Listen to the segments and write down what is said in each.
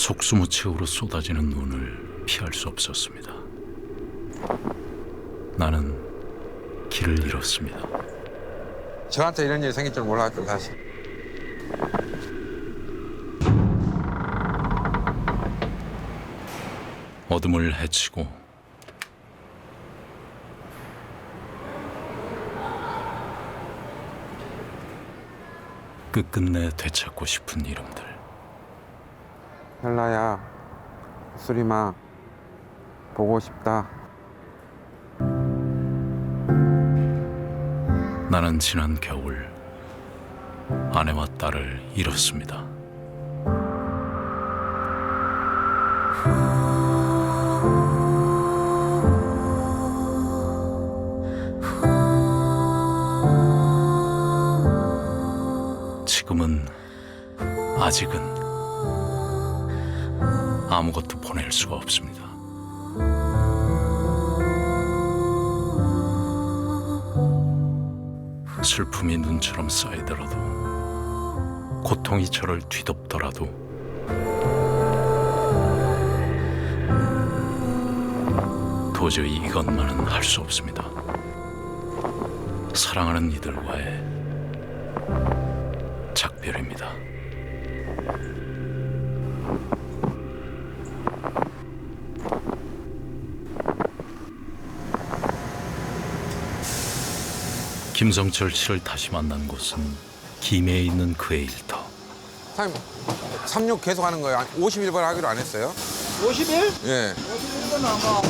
속수무책으로 쏟아지는 눈을 피할 수 없었습니다. 나는 길을 잃었습니다. 저한테 이런 일이 생길 줄 몰랐죠, 사실. 어둠을 헤치고 끝끝내 되찾고 싶은 이름들. 헬라야, 수리마, 보고 싶다. 나는 지난 겨울 아내와 딸을 잃었습니다. 지금은 아직은 아무것도 보낼 수가 없습니다. 슬픔이 눈처럼 쌓이더라도, 고통이 저를 뒤덮더라도 도저히 이것만은 할 수 없습니다. 사랑하는 이들과의 작별입니다. 김성철 씨를 다시 만난 곳은 김해에 있는 그의 일터. 사장님, 36 계속 하는 거예요? 51번 하기로 안 했어요? 50일? 예. 51은 아마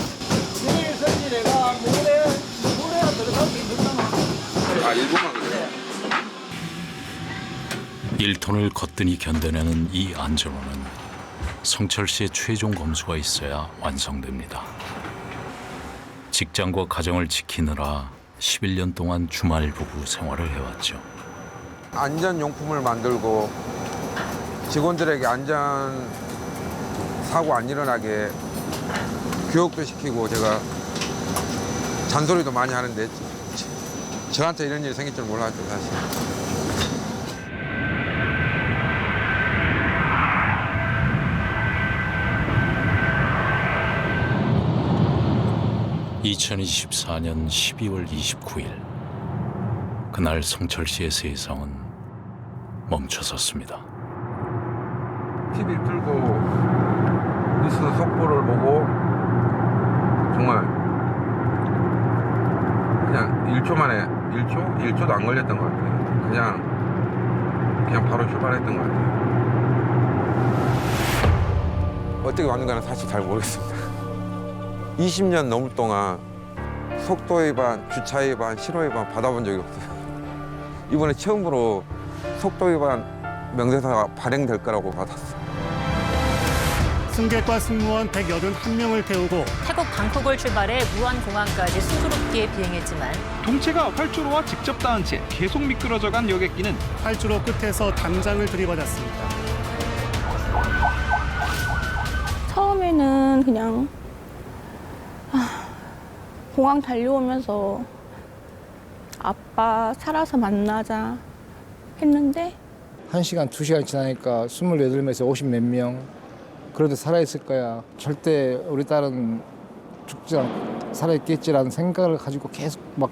내일 선지 내가 모레가 들어갈 수 있잖아. 아, 1분만 그래요? 1톤을 거뜬히 견뎌내는 이 안전호는 성철 씨의 최종 검수가 있어야 완성됩니다. 직장과 가정을 지키느라 11년 동안 주말 부부 생활을 해왔죠. 안전용품을 만들고 직원들에게 안전 사고 안 일어나게 교육도 시키고 제가 잔소리도 많이 하는데 저한테 이런 일이 생길 줄 몰랐죠, 사실. (2024년 12월 29일) 그날 성철 씨의 세상은 멈춰섰습니다. TV 틀고 뉴스 속보를 보고 정말 그냥 1초 만에 1초도 안 걸렸던 것 같아요. 그냥 바로 출발했던 것 같아요. 어떻게 왔는가는 사실 잘 모르겠습니다. 20년 넘을 동안 속도 위반, 주차 위반, 신호 위반 받아본 적이 없어요. 이번에 처음으로 속도 위반 명세서가 발행될 거라고 받았어요. 승객과 승무원 181명을 태우고 태국 방콕을 출발해 무안공항까지 순조롭게 비행했지만 동체가 활주로와 직접 닿은 채 계속 미끄러져간 여객기는 활주로 끝에서 담장을 들이받았습니다. 처음에는 그냥 공항 달려오면서 아빠 살아서 만나자 했는데 1시간, 2시간 지나니까 28명에서 50 몇 명. 그런데 살아있을 거야. 절대 우리 딸은 죽지 않고 살아있겠지라는 생각을 가지고 계속 막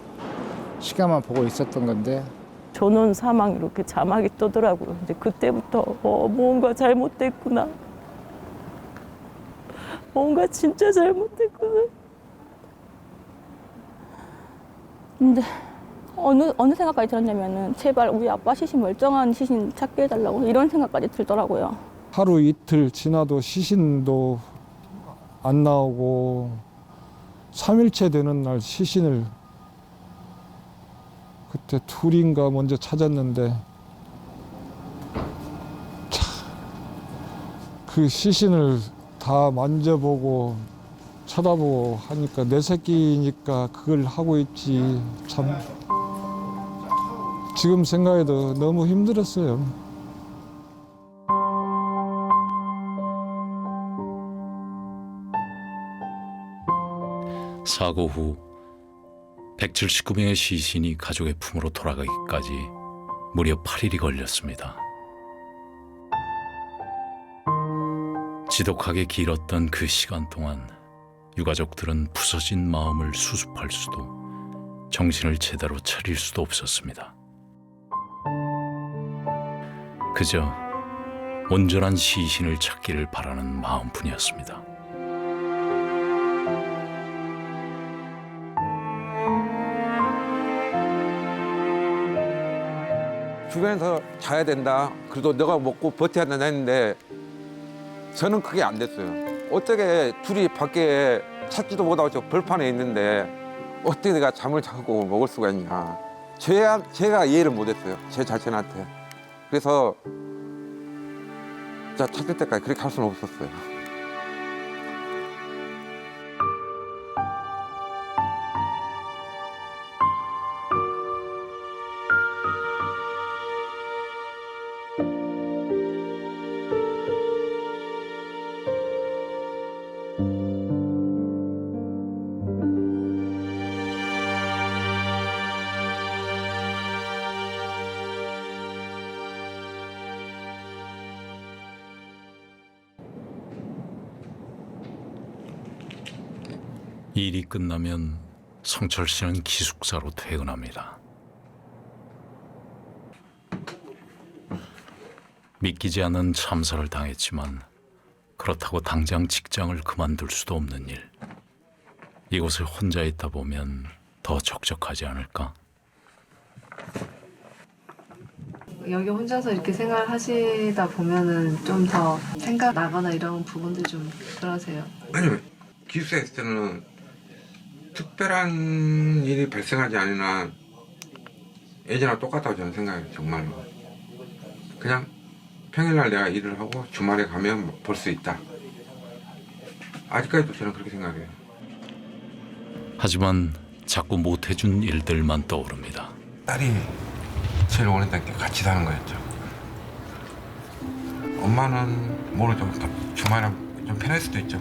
시간만 보고 있었던 건데 전원 사망 이렇게 자막이 뜨더라고요. 이제 그때부터 뭔가 잘못됐구나. 뭔가 진짜 잘못됐구나. 근데 어느 생각까지 들었냐면은 제발 우리 아빠 시신 멀쩡한 시신 찾게 해달라고 이런 생각까지 들더라고요. 하루 이틀 지나도 시신도 안 나오고 3일째 되는 날 시신을 그때 둘인가 먼저 찾았는데 그 시신을 다 만져보고 쳐다보고 하니까 내 새끼니까 그걸 하고 있지. 참 지금 생각해도 너무 힘들었어요. 사고 후 179명의 시신이 가족의 품으로 돌아가기까지 무려 8일이 걸렸습니다. 지독하게 길었던 그 시간 동안 유가족들은 부서진 마음을 수습할 수도 정신을 제대로 차릴 수도 없었습니다. 그저 온전한 시신을 찾기를 바라는 마음뿐이었습니다. 주변에서 자야 된다. 그래도 너가 먹고 버텨야 된다 했는데 저는 그게 안 됐어요. 어떻게 둘이 밖에 찾지도 못하고 저 벌판에 있는데 어떻게 내가 잠을 자고 먹을 수가 있냐. 제가 이해를 못했어요. 제 자신한테. 그래서 진짜 찾을 때까지 그렇게 할 수는 없었어요. 일이 끝나면 성철 씨는 기숙사로 퇴근합니다. 믿기지 않는 참사를 당했지만 그렇다고 당장 직장을 그만둘 수도 없는 일. 이곳에 혼자 있다 보면 더 적적하지 않을까? 여기 혼자서 이렇게 생활을 하시다 보면은 좀 더 생각 나거나 이런 부분들 좀 그러세요? 아니요. 기숙사에 있을 때는 특별한 일이 발생하지 않은 한 예전과 똑같다고 저는 생각해요. 정말로. 그냥 평일날 내가 일을 하고 주말에 가면 볼 수 있다. 아직까지도 저는 그렇게 생각해요. 하지만 자꾸 못해준 일들만 떠오릅니다. 딸이 제일 원했던 게 같이 사는 거였죠. 엄마는 모르죠. 주말에 좀 편할 수도 있죠.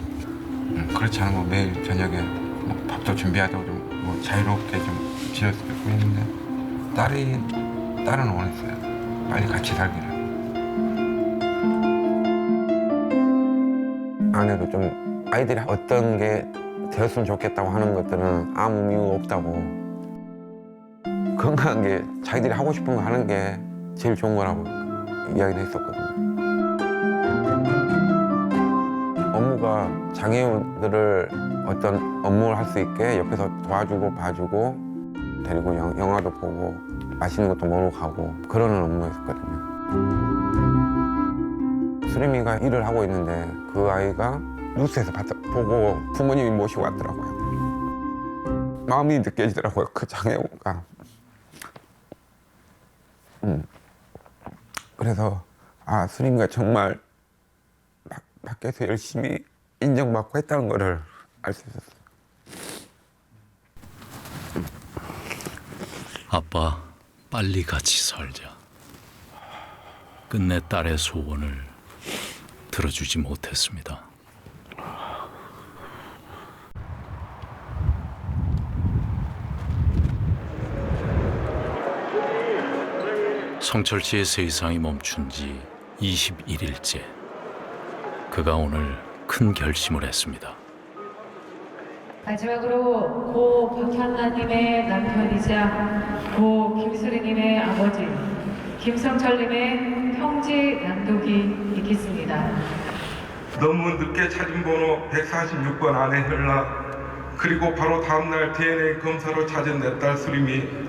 그렇지 않으면 뭐 매일 저녁에 뭐 밥도 준비하고 좀 뭐 자유롭게 좀 지낼 수도 있고 했는데 딸은 원했어요. 빨리 같이 살기를. 아내도 좀 아이들이 어떤 게 되었으면 좋겠다고 하는 것들은 아무 이유 없다고. 건강한 게 자기들이 하고 싶은 거 하는 게 제일 좋은 거라고 이야기를 했었거든요. 업무가 장애인들을 어떤 업무를 할 수 있게 옆에서 도와주고 봐주고 데리고 영화도 보고 맛있는 것도 먹으러 가고 그러는 업무였거든요. 수림이가 일을 하고 있는데 그 아이가 뉴스에서 보고 부모님이 모시고 왔더라고요. 마음이 느껴지더라고요. 그 장애우가. 그래서 수림이가 정말 밖에서 열심히 인정받고 했다는 거를 알 수 있었어요. 아빠, 빨리 같이 살자. 끝내 딸의 소원을 들어주지 못했습니다. 성철 씨의 세상이 멈춘 지 21일째. 그가 오늘 큰 결심을 했습니다. 마지막으로 고 박향아님의 남편이자 고 김수리님의 아버지 김성철님의 형제 양독이 있겠습니다. 너무 늦게 찾은 번호 146번 안에 흘러 그리고 바로 다음날 DNA 검사로 찾은 내 딸 수림이.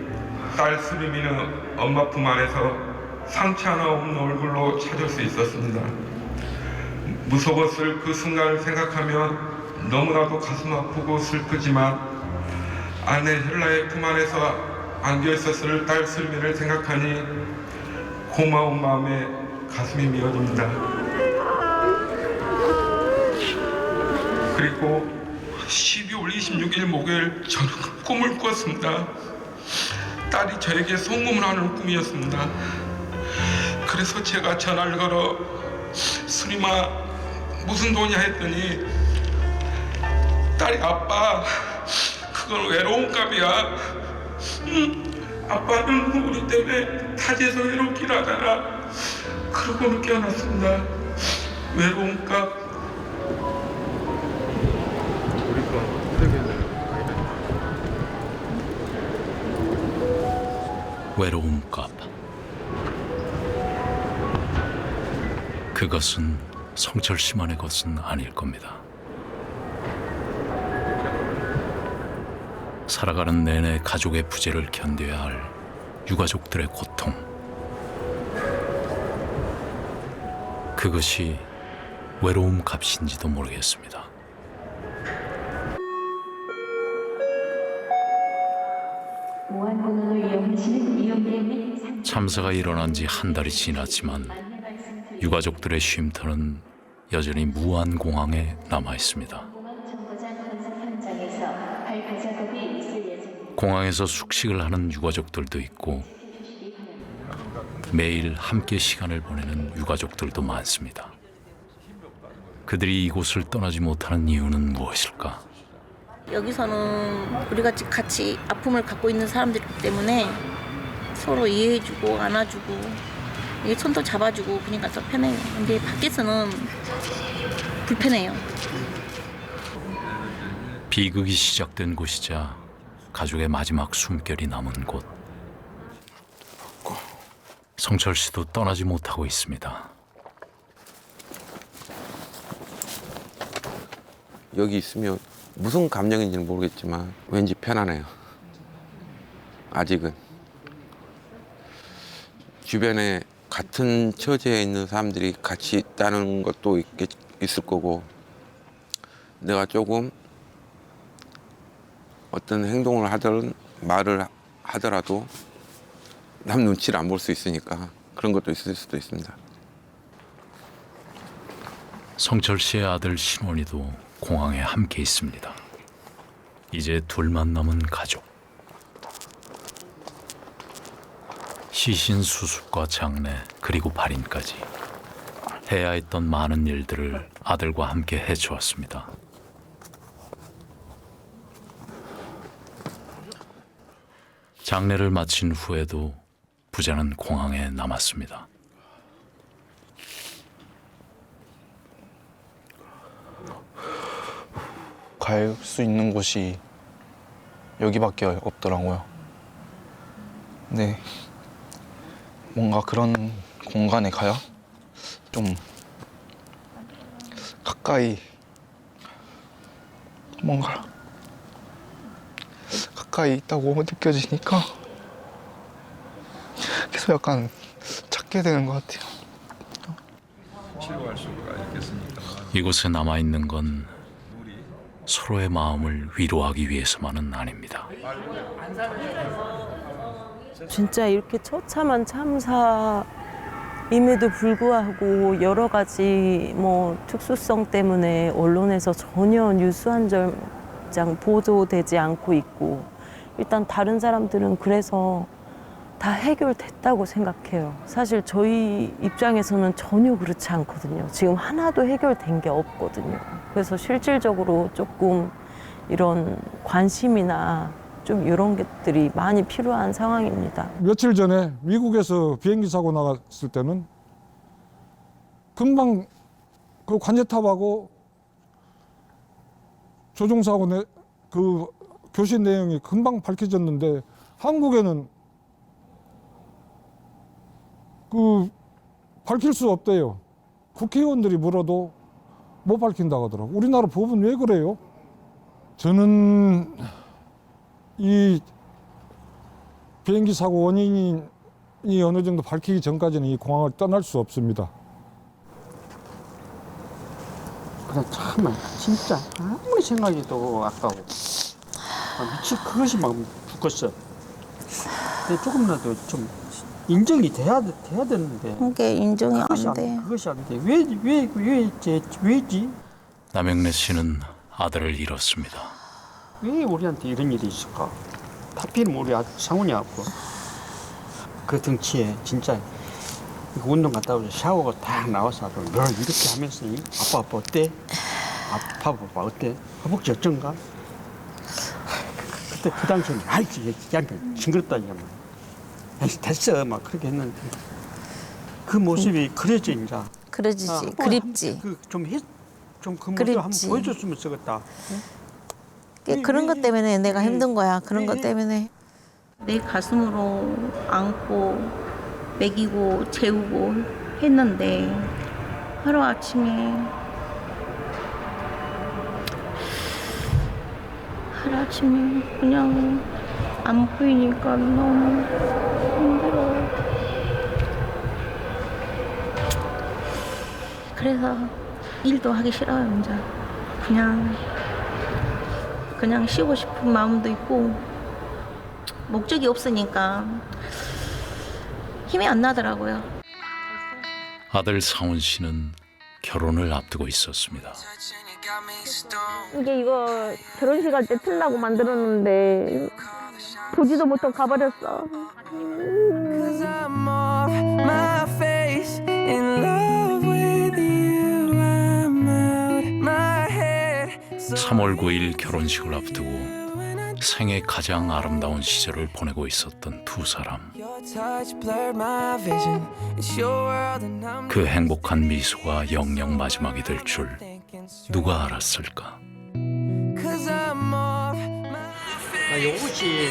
딸 수림이는 엄마 품 안에서 상처 하나 없는 얼굴로 찾을 수 있었습니다. 무서웠을 그 순간을 생각하면 너무나도 가슴 아프고 슬프지만 아내 혈라의 품 안에서 안겨 있었을 딸 수림이를 생각하니 고마운 마음에 가슴이 미어집니다. 그리고 12월 26일 목요일 저는 꿈을 꿨습니다. 딸이 저에게 송금을 하는 꿈이었습니다. 그래서 제가 전화를 걸어 수림아 무슨 돈이야 했더니 딸이 아빠 그건 외로운 값이야. 아빠는 우리 때문에 타지에서 외롭긴 하잖아. 그러고는 깨어났습니다. 외로운 값 외로움값. 그것은 성철 씨만의 것은 아닐 겁니다. 살아가는 내내 가족의 부재를 견뎌야 할 유가족들의 고통. 그것이 외로움 값인지도 모르겠습니다. 참사가 일어난 지 한 달이 지났지만 유가족들의 쉼터는 여전히 무안공항에 남아 있습니다. 공항에서 숙식을 하는 유가족들도 있고 매일 함께 시간을 보내는 유가족들도 많습니다. 그들이 이곳을 떠나지 못하는 이유는 무엇일까? 여기서는 우리 같이 아픔을 갖고 있는 사람들이기 때문에 서로 이해해주고 안아주고 이게 손도 잡아주고 그러니까 더 편해요. 근데 밖에서는 불편해요. 비극이 시작된 곳이자 가족의 마지막 숨결이 남은 곳. 성철 씨도 떠나지 못하고 있습니다. 여기 있으면 무슨 감정인지는 모르겠지만 왠지 편안해요. 아직은. 주변에 같은 처지에 있는 사람들이 같이 있다는 것도 있을 거고 내가 조금 어떤 행동을 하든 말을 하더라도 남 눈치를 안 볼 수 있으니까 그런 것도 있을 수도 있습니다. 성철 씨의 아들 신원이도 공항에 함께 있습니다. 이제 둘만 남은 가족. 시신 수습과 장례 그리고 발인까지 해야 했던 많은 일들을 아들과 함께 해주었습니다. 장례를 마친 후에도 부자는 공항에 남았습니다. 갈 수 있는 곳이 여기밖에 없더라고요. 네, 뭔가 그런 공간에 가야 좀 가까이 뭔가 가까이 있다고 느껴지니까 계속 약간 찾게 되는 것 같아요. 치료할 수가 있겠습니까? 이곳에 남아있는 건 서로의 마음을 위로하기 위해서만은 아닙니다. 진짜 이렇게 처참한 참사임에도 불구하고 여러 가지 특수성 때문에 언론에서 전혀 뉴스 한 장 보도되지 않고 있고 일단 다른 사람들은 그래서 다 해결됐다고 생각해요. 사실 저희 입장에서는 전혀 그렇지 않거든요. 지금 하나도 해결된 게 없거든요. 그래서 실질적으로 조금 이런 관심이나 좀 이런 것들이 많이 필요한 상황입니다. 며칠 전에 미국에서 비행기 사고 나갔을 때는 금방 그 관제탑하고 조종사고 그 교신 내용이 금방 밝혀졌는데 한국에는 그 밝힐 수 없대요. 국회의원들이 물어도 못 밝힌다고 하더라고. 우리나라 법은 왜 그래요? 저는 이 비행기 사고 원인이 어느 정도 밝히기 전까지는 이 공항을 떠날 수 없습니다. 그래 참 진짜 아무리 생각해도 아까워. 미칠 그것이 막 죽겠어. 근데 조금이라도 좀 인정이 돼야 되는데. 그게 인정이 안 돼. 그것이 안 돼. 왜지? 남영래 씨는 아들을 잃었습니다. 왜 우리한테 이런 일이 있을까? 하필 우리 상훈이하고 그 등치에 진짜 운동 갔다 오서 샤워가 딱 나와서 널 이렇게 하면서 아빠 어때? 아빠 어때? 허벅지 어쩐가? 그때 그 당시에는 아이씨 그냥 징그럽다니까 됐어 막 그렇게 했는데 그 모습이 그려져 이제 그려지지 그립지 좀 그 모습 한번 보여줬으면 좋겠다. 그런 것 때문에 내가 힘든 거야. 그런 것 때문에 내 가슴으로 안고 먹이고 재우고 했는데 하루아침에 그냥 안 보이니까 너무 힘들어요. 그래서 일도 하기 싫어요. 이제 그냥 쉬고 싶은 마음도 있고 목적이 없으니까 힘이 안 나더라고요. 아들 상훈 씨는 결혼을 앞두고 있었습니다. 이거 결혼식 할 때 틀라고 만들었는데 보지도 못하고 가버렸어. 3월 9일 결혼식을 앞두고 생애 가장 아름다운 시절을 보내고 있었던 두 사람. 그 행복한 미소가 영영 마지막이 될 줄 누가 알았을까? 요것이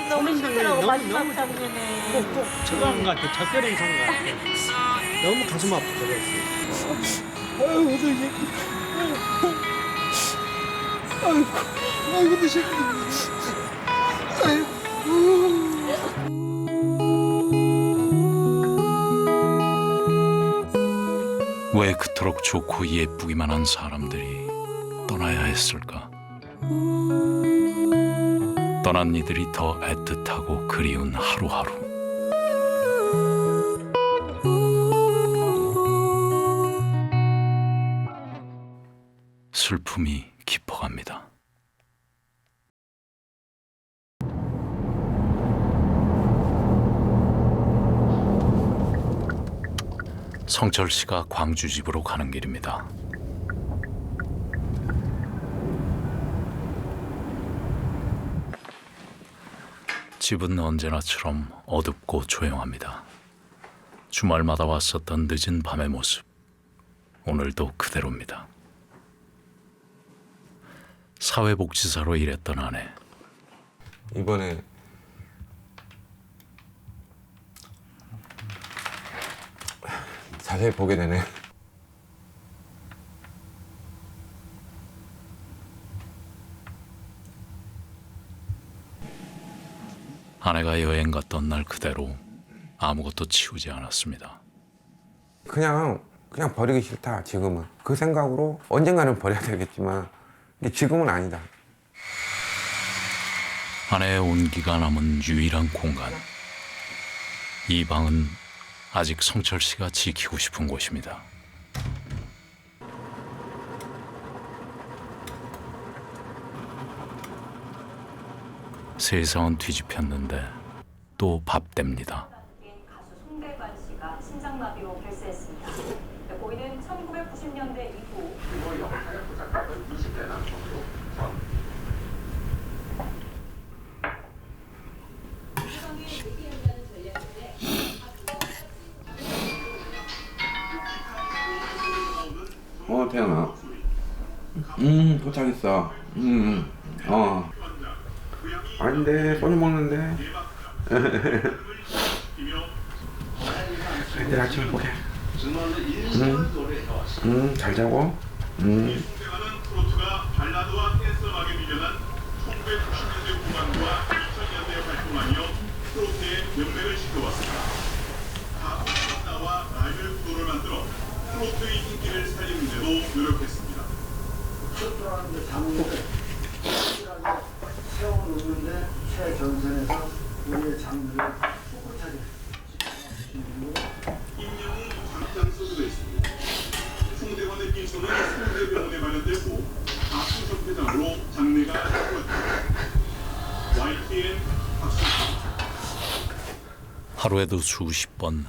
너무 힘들어. 마지막 너무 장면에 꼭꼭 들어간 것 같아. 작별의 인상 것 같아. 너무 가슴 아프더라고요. 아유, 어떡해. 아이고, 내 새끼. 왜 그토록 좋고 예쁘기만 한 사람들이 떠나야 했을까? 떠난 이들이 더 애틋하고 그리운 하루하루. 슬픔이 깊어갑니다. 성철 씨가 광주 집으로 가는 길입니다. 집은 언제나처럼 어둡고 조용합니다. 주말마다 왔었던 늦은 밤의 모습, 오늘도 그대로입니다. 사회복지사로 일했던 아내. 이번에 자세히 보게 되네. 아내가 여행 갔던 날 그대로 아무것도 치우지 않았습니다. 그냥 버리기 싫다. 지금은 그 생각으로 언젠가는 버려야 되겠지만 근데 지금은 아니다. 아내의 온기가 남은 유일한 공간. 이 방은 아직 성철 씨가 지키고 싶은 곳입니다. 세상은 뒤집혔는데 또 밥됩니다. 가수 송대관 씨가 심장마비로 별세했습니다. 고인은 1990년대 이후 태연아. 도착했어. 아닌데, 소주 먹는데. 애들 아침에 보게. 잘 자고. 트로트의 인기를 살리는 데도 노력했습니다. 세워놓는데 최전선에서 우리의 장르를 꿋꿋하게 임영웅 장장 소주가 있습니다. 송대관의 빈소는 송대병원에 마련되고 박수협회장으로 장례가 이루어집니다. YTN 박수협. 하루에도 수십 번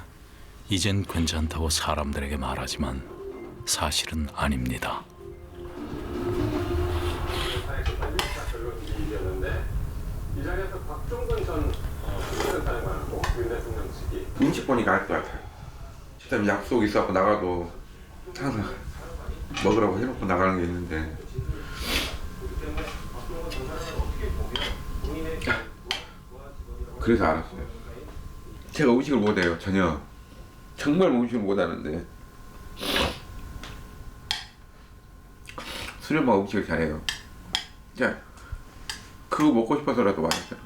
이젠 괜찮다고 사람들에게 말하지만 사실은 아닙니다. 눈치 보니까 알 것 같아요. 일단 약속 있어갖고 나가도 항상 먹으라고 해놓고 나가는 게 있는데 그래서 알았어요. 제가 음식을 못해요, 전혀. 정말 음식을 못하는데 수련마 음식을 잘해요. 진짜 그거 먹고 싶어서라도 왔어요.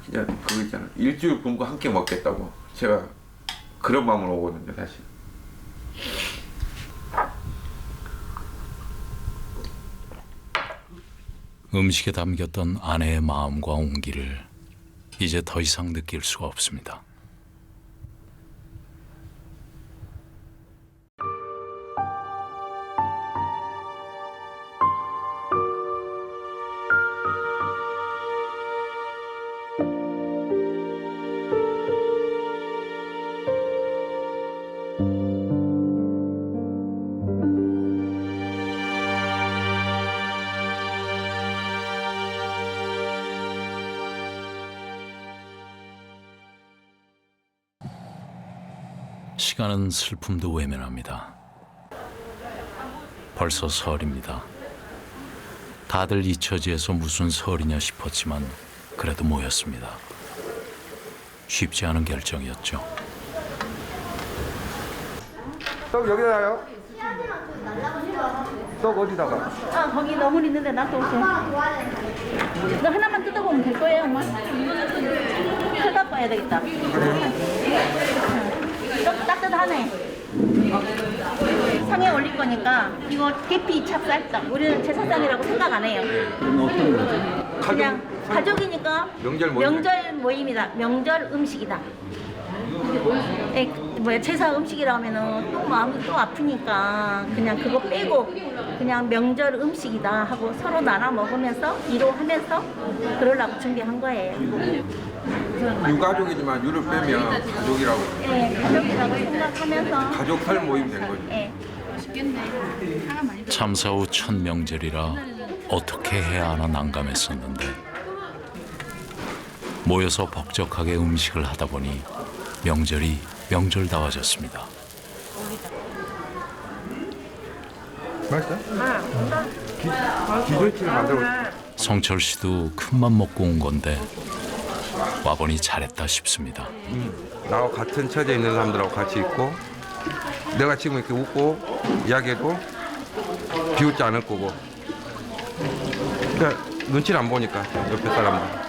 진짜 그거 있잖아. 일주일 굶고 한 끼 먹겠다고. 제가 그런 마음으로 오거든요, 사실. 음식에 담겼던 아내의 마음과 온기를 이제 더 이상 느낄 수가 없습니다. 시간은 슬픔도 외면합니다. 벌써 설입니다. 다들 이처지에서 무슨 설이냐 싶었지만 그래도 모였습니다. 쉽지 않은 결정이었죠. 떡 여기다요? 떡 어디다가? 거기 너물 있는데 놔둬오세요. 너 하나만 뜯어보면 될 거예요, 엄마? 뜯어갖고 해야 되겠다. 떡 따뜻하네. 상에 올릴 거니까 이거 계피 찹쌀떡. 우리는 제사상이라고 생각 안 해요. 그냥 가족이니까 명절 모임이다. 명절 음식이다. 제사 음식이라 하면은 또 마음이 또 아프니까 그냥 그거 빼고 그냥 명절 음식이다 하고 서로 나눠 먹으면서 위로하면서 그러려고 준비한 거예요. 유가족이지만 유를 빼면 가족이라고. 네, 가족이라고 생각하면서 가족 설 모임 된 거죠. 네. 참사 후 첫 명절이라 어떻게 해야 하나 난감했었는데 모여서 벅적하게 음식을 하다 보니 명절이 명절다워졌습니다. 맛있어? 기절치를 만들고. 성철 씨도 큰맘 먹고 온 건데 와보니 잘했다 싶습니다. 나와 같은 처지에 있는 사람들하고 같이 있고 내가 지금 이렇게 웃고 이야기해도 비웃지 않을 거고 그러니까 눈치를 안 보니까 옆에 사람들.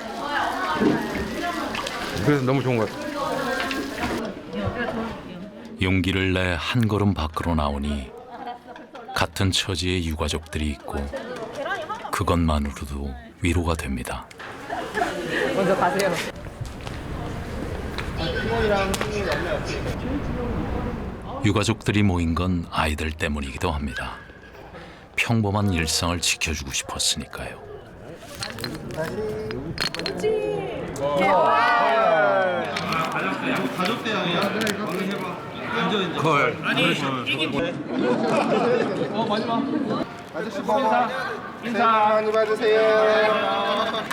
그래서 너무 좋은 것 같아요. 용기를 내 한 걸음 밖으로 나오니 같은 처지의 유가족들이 있고 그것만으로도 위로가 됩니다. 먼저 가세요. 유가족들이 모인 건 아이들 때문이기도 합니다. 평범한 일상을 지켜주고 싶었으니까요. 걸. 마지막. 아저씨 인사 많이 받으세요.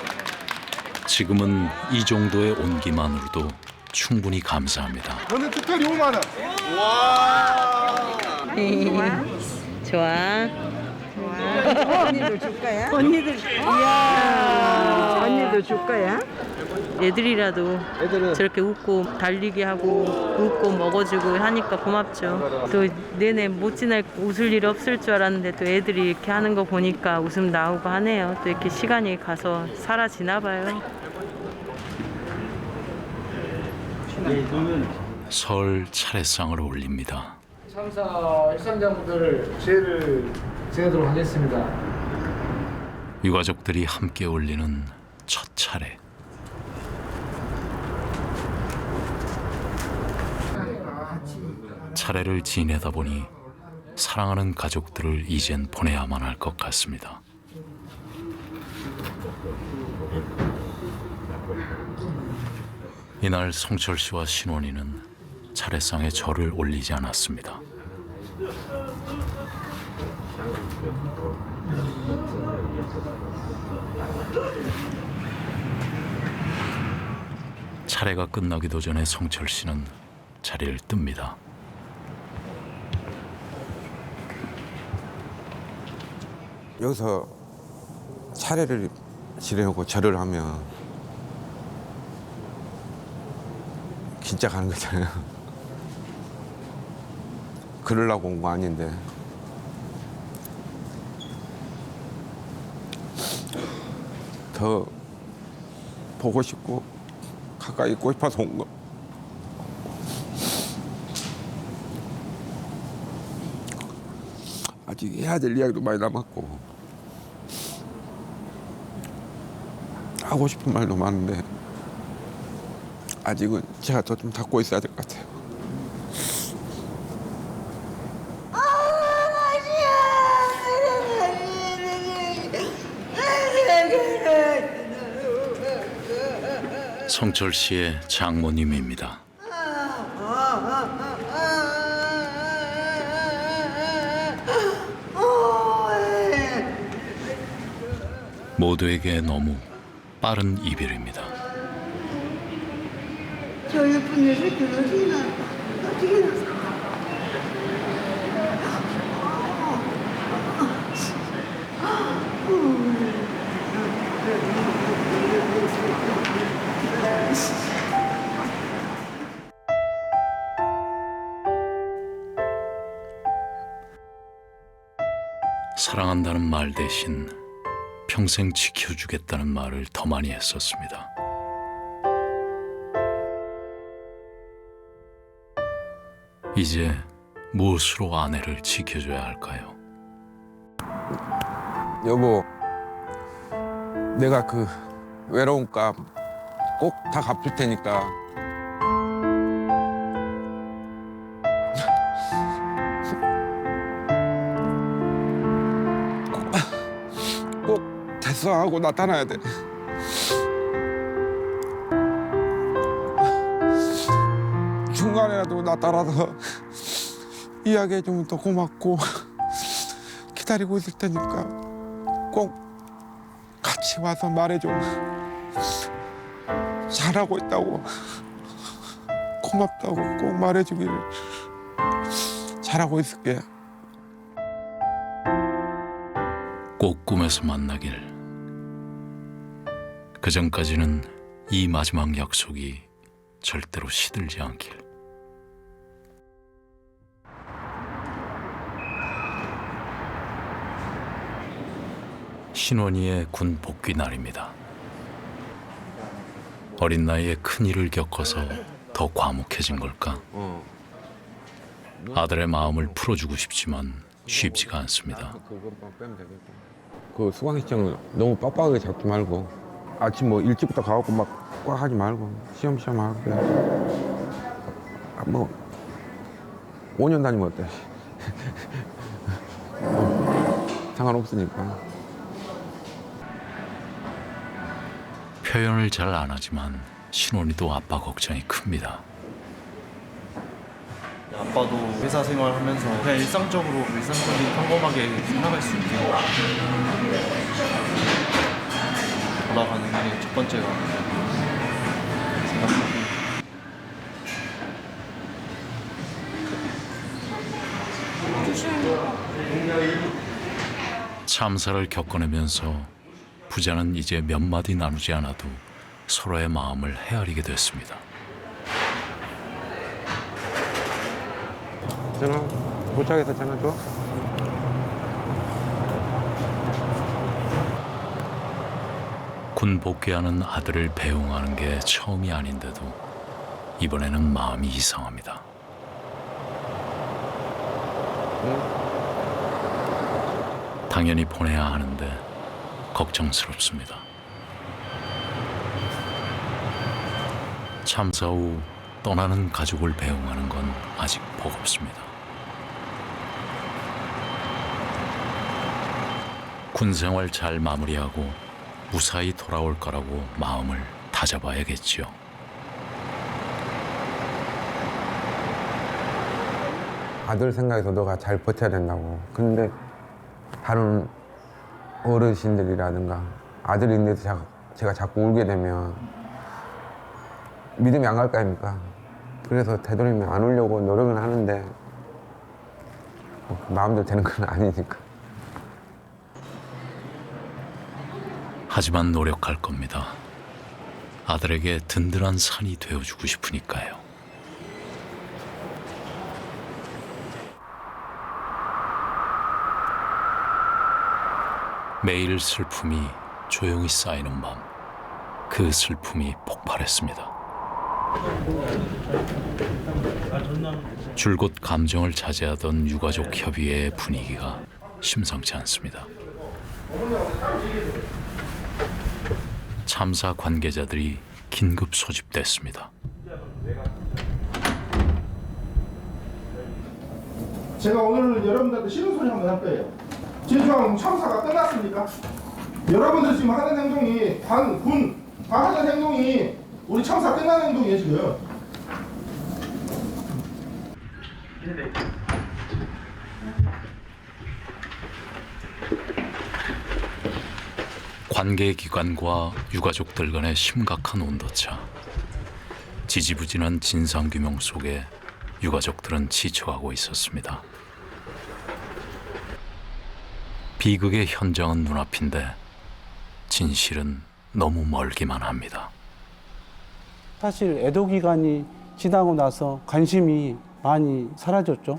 지금은 이 정도의 온기만으로도 충분히 감사합니다. 저는 특별히 5만 원. 와. 좋아. 언니도 줄 거야? 언니들. 이야. 언니도 줄 거야? 애들이라도 저렇게 웃고 달리기 하고 웃고 먹어주고 하니까 고맙죠. 또 내내 못 지날 웃을 일 없을 줄 알았는데 또 애들이 이렇게 하는 거 보니까 웃음 나오고 하네요. 또 이렇게 시간이 가서 사라지나 봐요. 설 차례상을 올립니다. 참사 일상자분들 제를 지내도록 하겠습니다. 유가족들이 함께 올리는 첫 차례. 차례를 지내다 보니 사랑하는 가족들을 이젠 보내야만 할 것 같습니다. 이날 성철 씨와 신원이는 차례상에 절을 올리지 않았습니다. 차례가 끝나기도 전에 성철 씨는 자리를 뜹니다. 여기서 차례를 지내고 절을 하면 진짜 가는 거잖아요. 그러려고 온 거 아닌데. 더 보고 싶고 가까이 있고 싶어서 온 거. 아직 해야 될 이야기도 많이 남았고 하고 싶은 말도 많은데 아직은 제가 더 좀 닫고 있어야 될 것 같아요. 성철 씨의 장모님입니다. 모두에게 너무 빠른 이별입니다. 저 예쁜 내 새끼 어디나 어떻게 났어? 사랑한다는 말 대신 평생 지켜주겠다는 말을 더 많이 했었습니다. 이제 무엇으로 아내를 지켜줘야 할까요? 여보, 내가 그 외로운 값 꼭 다 갚을 테니까 꼭 됐어 하고 나타나야 돼. 중간에라도 나 따라서 이야기해주면 더 고맙고 기다리고 있을 테니까 꼭 같이 와서 말해줘. 잘하고 있다고, 고맙다고 꼭 말해주기를. 잘하고 있을게. 꼭 꿈에서 만나길. 그 전까지는 이 마지막 약속이 절대로 시들지 않길. 신원이의 군 복귀 날입니다. 어린 나이에 큰 일을 겪어서 더 과묵해진 걸까? 아들의 마음을 풀어주고 싶지만 쉽지가 않습니다. 그 수강 시청을 너무 빡빡하게 잡지 말고 아침 뭐 일찍부터 가갖고 막 꽉 하지 말고 시험시험 하고 뭐 5년 다니면 어때? 상관없으니까. 표현을 잘 안 하지만 신원이도 아빠 걱정이 큽니다. 아빠도 회사 생활하면서 그냥 일상적인 평범하게 살아갈 수 있게 돌아가는 게 첫 번째가 생각하고. 참사를 겪어내면서 부자는 이제 몇 마디 나누지 않아도 서로의 마음을 헤아리게 됐습니다. 전화 도착해서 전화 줘. 군 복귀하는 아들을 배웅하는 게 처음이 아닌데도 이번에는 마음이 이상합니다. 당연히 보내야 하는데 걱정스럽습니다. 참사 후 떠나는 가족을 배웅하는 건 아직 버겁습니다. 군 생활 잘 마무리하고 무사히 돌아올 거라고 마음을 다잡아야겠지요. 아들 생각해서 너가 잘 버텨야 된다고. 근데 다른 어르신들이라든가 아들이 있는데도 제가 자꾸 울게 되면 믿음이 안 갈 거 아닙니까? 그래서 되도록이면 안 울려고 노력은 하는데 마음대로 되는 건 아니니까. 하지만 노력할 겁니다. 아들에게 든든한 산이 되어주고 싶으니까요. 매일 슬픔이 조용히 쌓이는 밤, 그 슬픔이 폭발했습니다. 줄곧 감정을 자제하던 유가족 협의회의 분위기가 심상치 않습니다. 참사 관계자들이 긴급 소집됐습니다. 제가 오늘 여러분들한테 싫은 소리 한번 할 거예요. 제주항 참사가 끝났습니까? 여러분들 지금 하는 행동이 군 다 하는 행동이 우리 참사 끝난 행동이에요 지금. 관계기관과 유가족들 간의 심각한 온도차. 지지부진한 진상규명 속에 유가족들은 지쳐가고 있었습니다. 비극의 현장은 눈앞인데 진실은 너무 멀기만 합니다. 사실 애도 기간이 지나고 나서 관심이 많이 사라졌죠.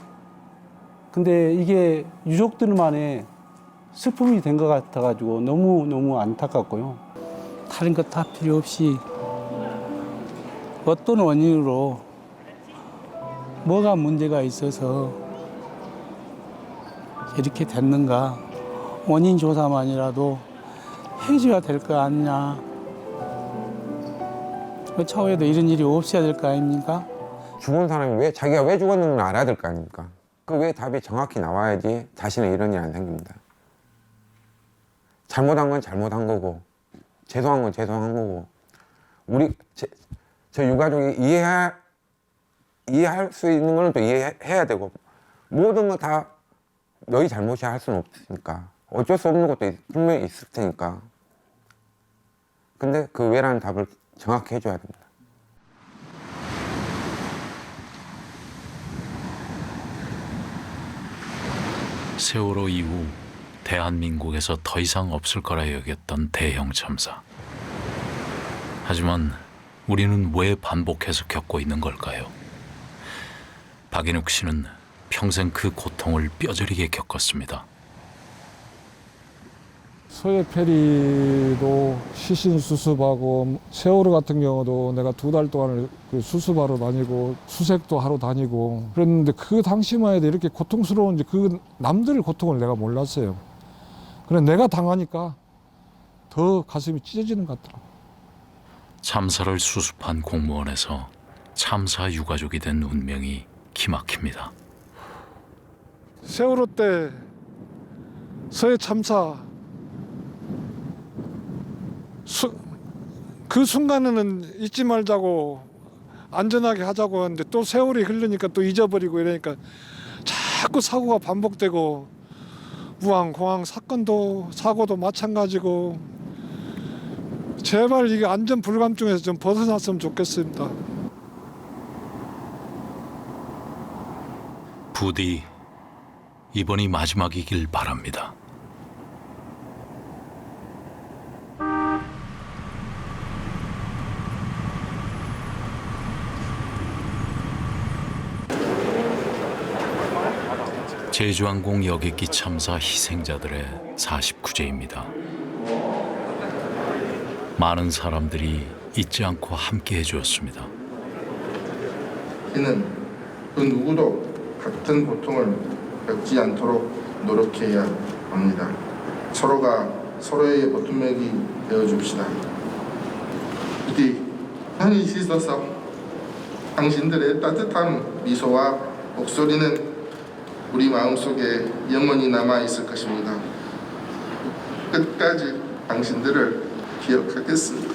근데 이게 유족들만의 슬픔이 된 것 같아가지고 너무 안타깝고요. 다른 것 다 필요 없이 어떤 원인으로 뭐가 문제가 있어서 이렇게 됐는가 원인 조사만이라도 해줘야 될 거 아니냐. 차후에도 이런 일이 없어야 될 거 아닙니까? 죽은 사람이 자기가 왜 죽었는지 알아야 될 거 아닙니까? 그 왜 답이 정확히 나와야지 다시는 이런 일 안 생깁니다. 잘못한 건 잘못한 거고 죄송한 건 죄송한 거고 저 유가족이 이해할 수 있는 거는 또 이해해야 되고 모든 거 다 너희 잘못이야 할 수는 없으니까 어쩔 수 없는 것도 분명히 있을 테니까 근데 그 왜라는 답을 정확히 해줘야 됩니다. 세월호 이후 대한민국에서 더 이상 없을 거라 여겼던 대형 참사. 하지만 우리는 왜 반복해서 겪고 있는 걸까요? 박인욱 씨는 평생 그 고통을 뼈저리게 겪었습니다. 서해 페리도 시신 수습하고 세월호 같은 경우도 내가 2달 동안을 그 수습하러 다니고 수색도 하러 다니고 그랬는데 그 당시만 해도 이렇게 고통스러운지 그 남들의 고통을 내가 몰랐어요. 그래 내가 당하니까 더 가슴이 찢어지는 것 같더라고요. 참사를 수습한 공무원에서 참사 유가족이 된 운명이 기막힙니다. 세월호 때 서해 참사 그 순간에는 잊지 말자고 안전하게 하자고 하는데 또 세월이 흐르니까 또 잊어버리고 이러니까 자꾸 사고가 반복되고 우한 공항 사고도 마찬가지고 제발 이게 안전 불감증에서 좀 벗어났으면 좋겠습니다. 부디 이번이 마지막이길 바랍니다. 제주항공 여객기 참사 희생자들의 49제입니다. 많은 사람들이 잊지 않고 함께 해주었습니다. 이는 그 누구도 같은 고통을 겪지 않도록 노력해야 합니다. 서로가 서로의 버팀목이 되어줍시다. 부디 편히 있어서 당신들의 따뜻한 미소와 목소리는 우리 마음속에 영원히 남아있을 것입니다. 끝까지 당신들을 기억하겠습니다.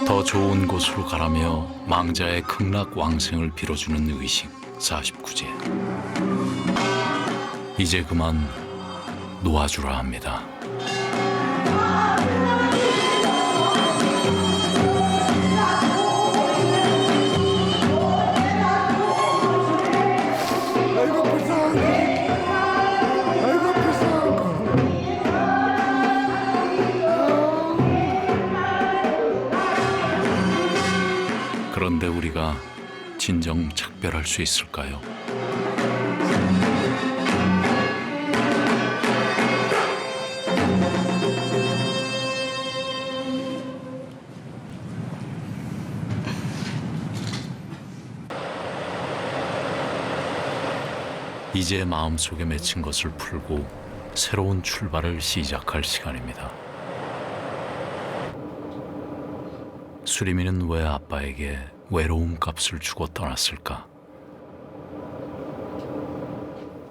더 좋은 곳으로 가라며 망자의 극락왕생을 빌어주는 의식 49제. 이제 그만 놓아주라 합니다. 그런데 우리가 진정 작별할 수 있을까요? 이제 마음속에 맺힌 것을 풀고 새로운 출발을 시작할 시간입니다. 수리미는 왜 아빠에게 외로움 값을 주고 떠났을까?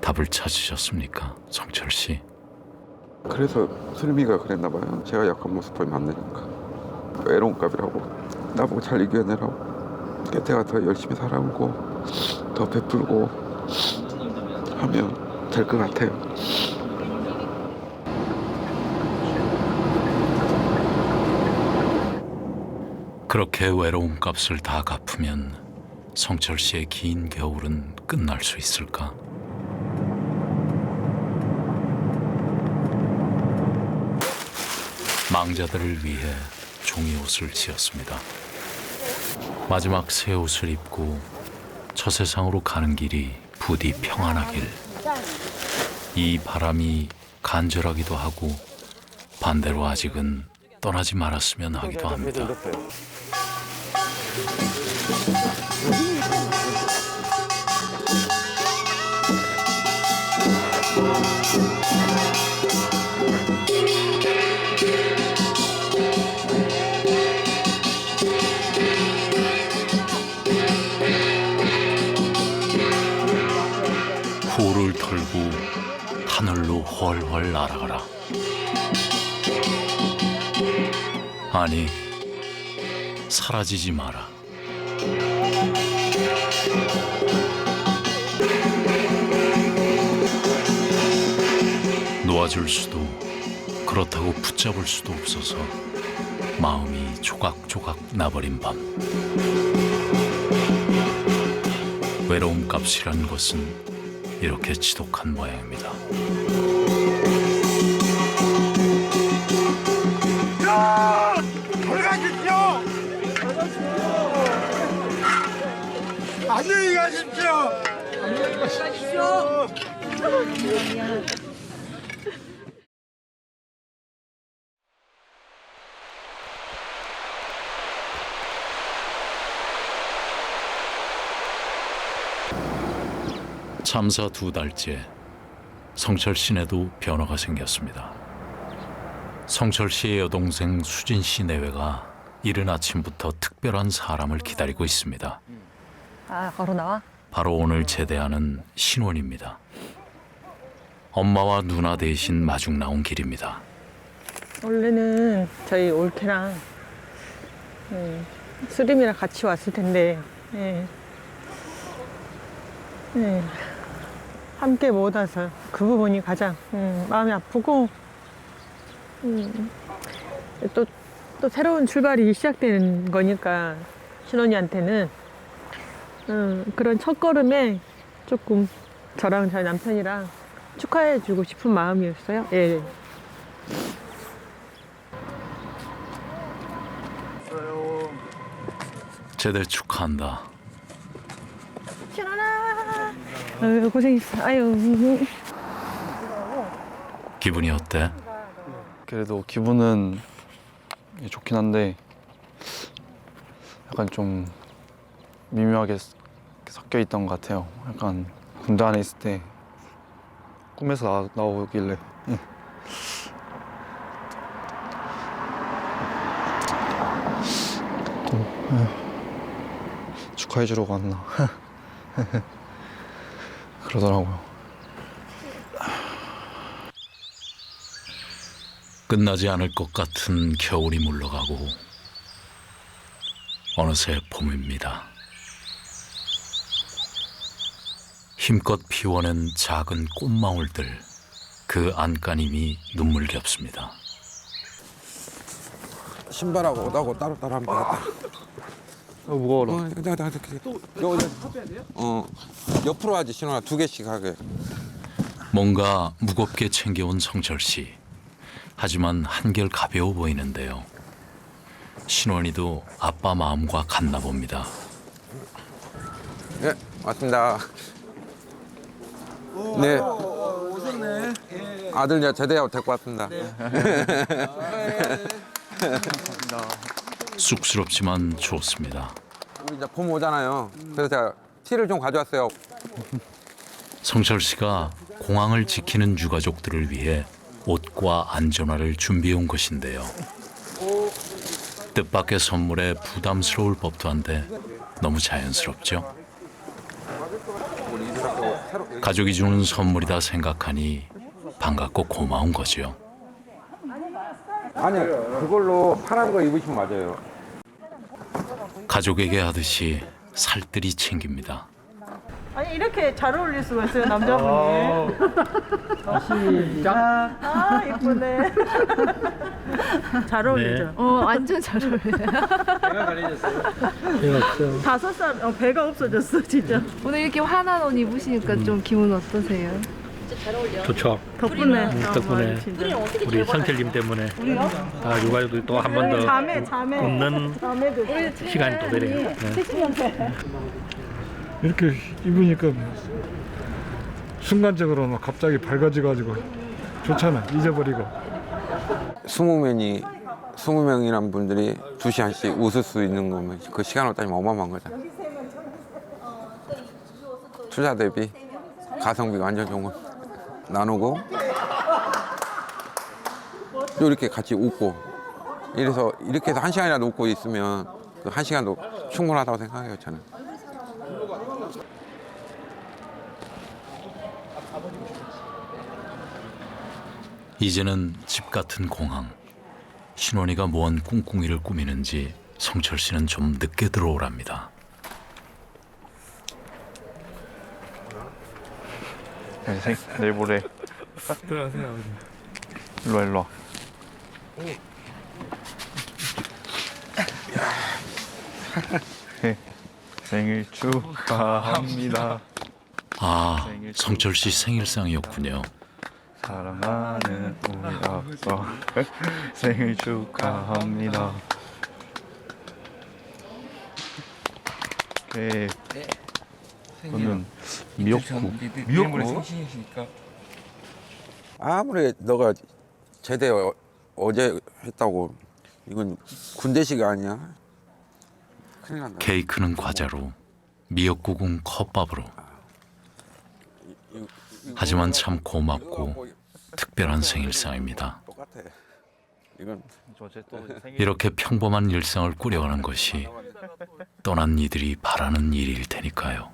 답을 찾으셨습니까, 성철 씨? 그래서 수림이가 그랬나 봐요. 제가 약한 모습 보이면 안 되니까. 외로운 값이라고 나보고 잘 이겨내라고. 내가 더 열심히 살아오고 더 베풀고 하면 될 것 같아요. 그렇게 외로움 값을 다 갚으면 성철 씨의 긴 겨울은 끝날 수 있을까? 망자들을 위해 종이 옷을 지었습니다. 마지막 새 옷을 입고 저 세상으로 가는 길이 부디 평안하길. 이 바람이 간절하기도 하고 반대로 아직은 떠나지 말았으면 하기도 합니다. 후를 털고 하늘로 훨훨 날아가라. 아니, 사라지지 마라. 놓아줄 수도 그렇다고 붙잡을 수도 없어서 마음이 조각조각 나버린 밤. 외로움 값이라는 것은 이렇게 지독한 모양입니다. 야! 돌아가십시오! 안녕히 가십시오! 안녕히 가십시오! 참사 2달째, 성철 씨네도 변화가 생겼습니다. 성철 씨의 여동생 수진 씨 내외가 이른 아침부터 특별한 사람을 기다리고 있습니다. 아, 걸어 나와? 바로 오늘 제대하는 신혼입니다. 엄마와 누나 대신 마중 나온 길입니다. 원래는 저희 올케랑 수림이랑 같이 왔을 텐데 함께 못 와서 그 부분이 가장 마음이 아프고 또 새로운 출발이 시작되는 거니까 신혼이한테는 그런 첫걸음에 조금 저랑 저희 남편이랑 축하해주고 싶은 마음이었어요. 예. 제대 축하한다. 신혼아. 아유, 고생했어. 아유. 기분이 어때? 그래도 기분은 좋긴 한데 약간 좀 미묘하게 섞여 있던 것 같아요. 약간 군대 안에 있을 때 꿈에서 나오길래 축하해 주려고 왔나 그러더라고요. 끝나지 않을 것 같은 겨울이 물러가고 어느새 봄입니다. 힘껏 피워낸 작은 꽃망울들, 그 안간힘이 눈물겹습니다. 신발하고 옷하고 따로따로 하면 되겠다. 무거워라. 옆으로 하지, 신호가 2개씩 하게. 뭔가 무겁게 챙겨온 성철 씨. 하지만 한결 가벼워 보이는데요. 신원이도 아빠 마음과 같나 봅니다. 네, 왔습니다. 네. 아들 이제 제대하고 데리고 왔습니다. 쑥스럽지만 좋습니다. 우리 이제 봄 오잖아요. 그래서 제가 티를 좀 가져왔어요. 성철 씨가 공항을 지키는 유가족들을 위해 옷과 안전화를 준비해 온 것인데요. 뜻밖의 선물에 부담스러울 법도 한데 너무 자연스럽죠. 가족이 주는 선물이다 생각하니 반갑고 고마운 거죠. 아니요, 그걸로 파란 거 입으시면 맞아요. 가족에게 하듯이 살뜰히 챙깁니다. 아니 이렇게 잘 어울릴 수가 있어요 남자분이. 시작. 아 예쁘네. 잘 어울리죠. 네. 완전 잘 어울려요. 배가 갈리졌어요. 배가 없어요. 5살 배가 없어졌어 진짜. 오늘 이렇게 환한 옷 입으시니까 좀 기분 어떠세요? 좋죠. 덕분에. 덕분에 우리 성철님 때문에 육아도 또 한 번 더 웃는 시간이 또 되네요. 네. 이렇게 입으니까 순간적으로 막 갑자기 밝아져가지고 좋잖아. 잊어버리고. 20명이란 분들이 2시간씩 웃을 수 있는 거면 그 시간으로 따지면 어마어마한 거잖아. 투자 대비 가성비가 완전 좋은 거 나누고 또 이렇게 같이 웃고 이래서 이렇게 해서 1시간이라도 웃고 있으면 그 1시간도 충분하다고 생각해요 저는. 이제는 집 같은 공항. 신원이가 뭔 꿍꿍이를 꾸미는지 성철 씨는 좀 늦게 들어오랍니다. 내일 모레. 들어가세요. 일로 와. 생일 축하합니다. 아, 성철 씨 생일상이었군요. 사랑하는 우리 아빠 생일 축하합니다. 오케이. 저는 미역국. 생신이시니까. 아무리 너가 제대 어제 했다고 이건 군대식 아니야? 큰일 난다. 케이크는 과자로, 미역국은 컵밥으로. 하지만 참 고맙고 특별한 생일상입니다. 이렇게 평범한 일상을 꾸려가는 것이 떠난 이들이 바라는 일일 테니까요.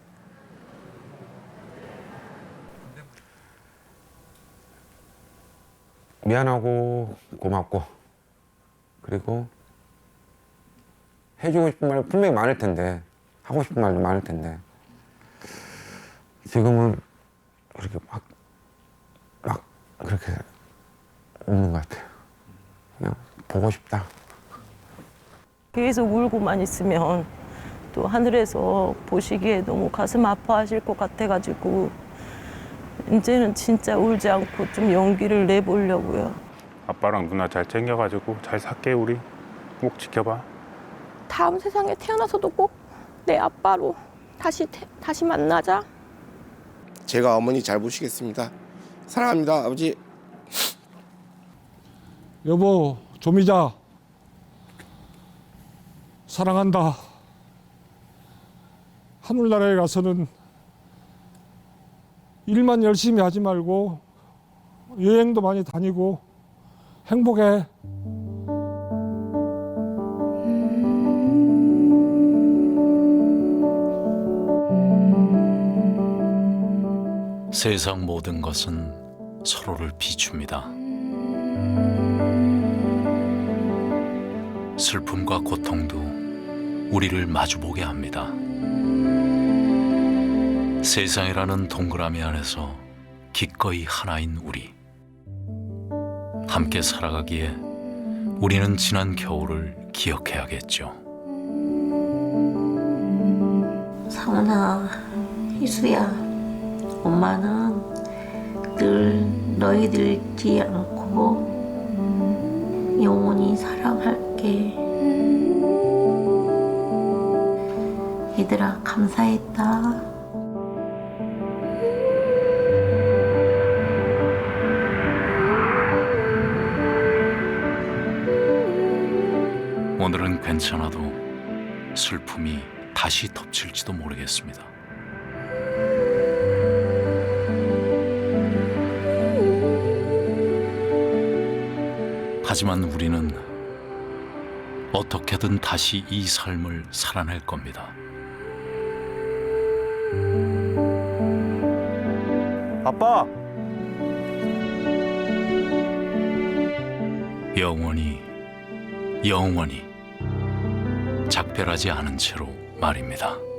미안하고 고맙고 그리고 해주고 싶은 말 분명히 많을 텐데 하고 싶은 말도 많을 텐데 지금은 그렇게 막 그렇게 없는 것 같아요. 그냥 보고 싶다. 계속 울고만 있으면 또 하늘에서 보시기에 너무 가슴 아파하실 것 같아가지고 이제는 진짜 울지 않고 좀 용기를 내보려고요. 아빠랑 누나 잘 챙겨가지고 잘 살게 우리. 꼭 지켜봐. 다음 세상에 태어나서도 꼭 내 아빠로 다시 만나자. 제가 어머니 잘 모시겠습니다. 사랑합니다, 아버지. 여보, 조미자. 사랑한다. 하늘나라에 가서는 일만 열심히 하지 말고 여행도 많이 다니고 행복해. 세상 모든 것은 서로를 비춥니다. 슬픔과 고통도 우리를 마주보게 합니다. 세상이라는 동그라미 안에서 기꺼이 하나인 우리. 함께 살아가기에 우리는 지난 겨울을 기억해야겠죠. 상훈아, 희수야, 엄마는 늘 너희들 잊지 않고 영원히 사랑할게. 얘들아 감사했다. 오늘은 괜찮아도 슬픔이 다시 덮칠지도 모르겠습니다. 하지만 우리는 어떻게든 다시 이 삶을 살아낼 겁니다. 아빠! 영원히 작별하지 않은 채로 말입니다.